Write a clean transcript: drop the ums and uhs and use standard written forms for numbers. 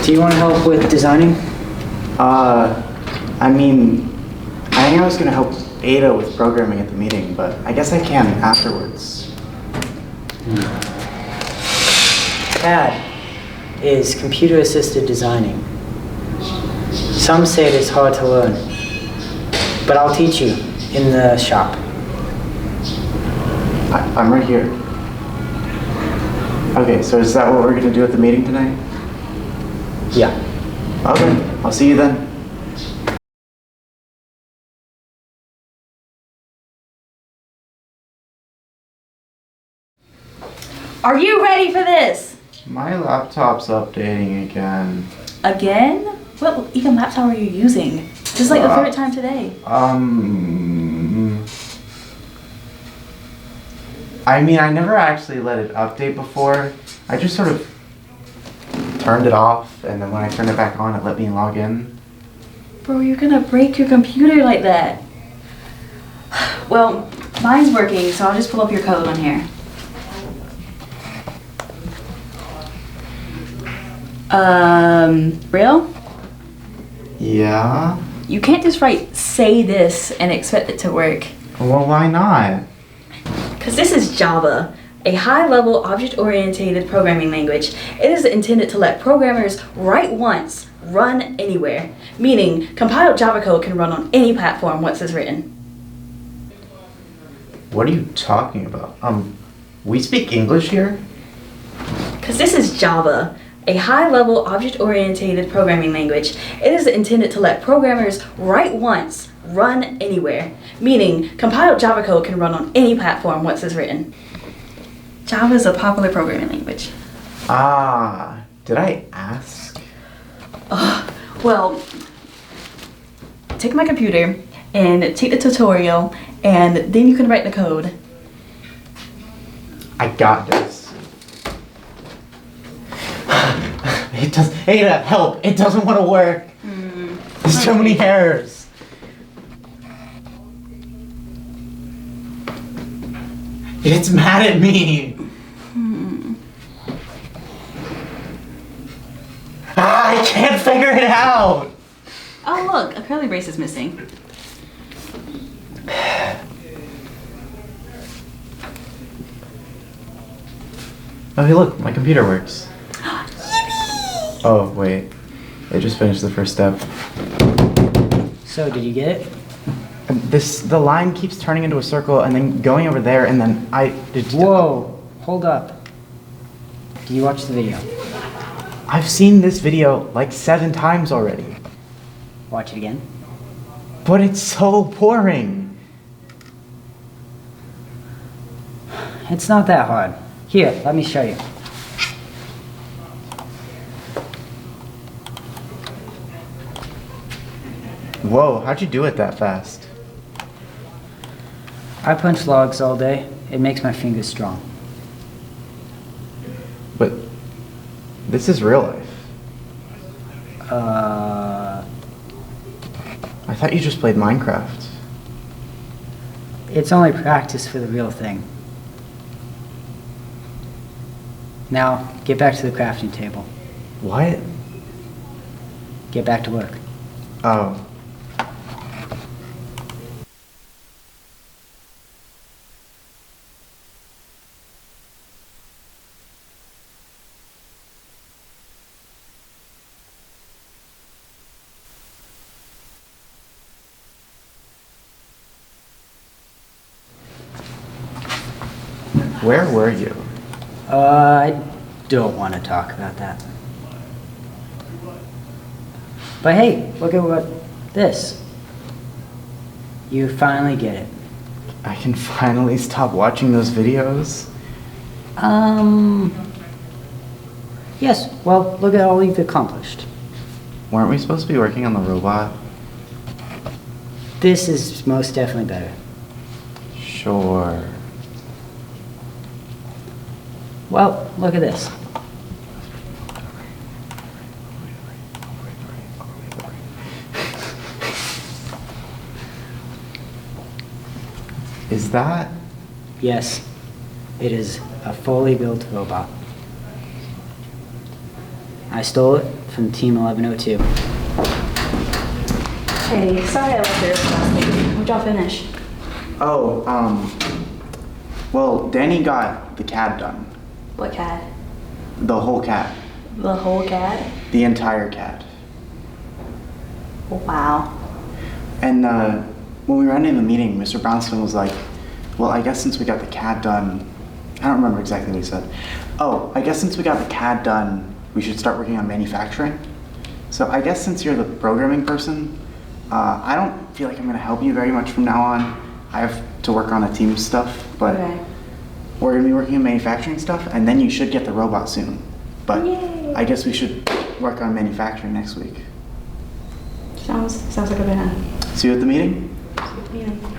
Do you want help with designing? I mean, I think I was gonna help Ada with programming at the meeting, but I guess I can afterwards. CAD is computer-assisted designing. Some say it is hard to learn, but I'll teach you in the shop. I'm right here. Okay, so is that what we're gonna do at the meeting tonight? Yeah. Okay, I'll see you then. Are you ready for this? My laptop's updating again. Again? What even laptop are you using? Just like the third time today. I mean, I never actually let it update before. I just sort of turned it off, and then when I turned it back on, it let me log in. Bro, you're gonna break your computer like that. Well, mine's working, so I'll just pull up your code on here. Real? Yeah? You can't just write say this and expect it to work. Well, why not? Because this is Java, a high-level object-oriented programming language. It is intended to let programmers write once, run anywhere, meaning compiled Java code can run on any platform once it's written. What are you talking about? We speak English here? Because this is Java, a high-level object-oriented programming language. It is intended to let programmers write once, run anywhere, meaning compiled Java code can run on any platform once it's written. Java is a popular programming language. Ah, did I ask? Well, take my computer and take the tutorial, and then you can write the code. I got this. It does. Ada, help! It doesn't want to work. There's so many errors. It's mad at me. I can't figure it out. Oh look, a curly brace is missing. Oh, hey, look, my computer works. Oh, wait. It just finished the first step. So, did you get it? The line keeps turning into a circle and then going over there, and then Whoa, hold up. Do you watch the video? I've seen this video like 7 times already. Watch it again. But it's so boring. It's not that hard. Here, let me show you. Whoa, how'd you do it that fast? I punch logs all day. It makes my fingers strong. But this is real life. I thought you just played Minecraft. It's only practice for the real thing. Now, get back to the crafting table. What? Get back to work. Oh. Where were you? I don't want to talk about that. But hey, look at this. You finally get it. I can finally stop watching those videos? Yes, well, look at all you've accomplished. Weren't we supposed to be working on the robot? This is most definitely better. Sure. Well, look at this. Is that? Yes, it is a fully built robot. I stole it from Team 1102. Hey, sorry I left yours last week. What'd y'all finish? Well, Danny got the CAD done. What CAD? The whole CAD. The whole CAD? The entire CAD. Wow. And when we were ending the meeting, Mr. Brownstone was like, well, I guess since we got the CAD done, I don't remember exactly what he said. Oh, I guess since we got the CAD done, we should start working on manufacturing. So I guess since you're the programming person, I don't feel like I'm gonna help you very much from now on. I have to work on a team stuff, but Okay. we're gonna be working on manufacturing stuff, and then you should get the robot soon. But Yay. I guess we should work on manufacturing next week. Sounds like a plan. See you at the meeting? See you at the meeting.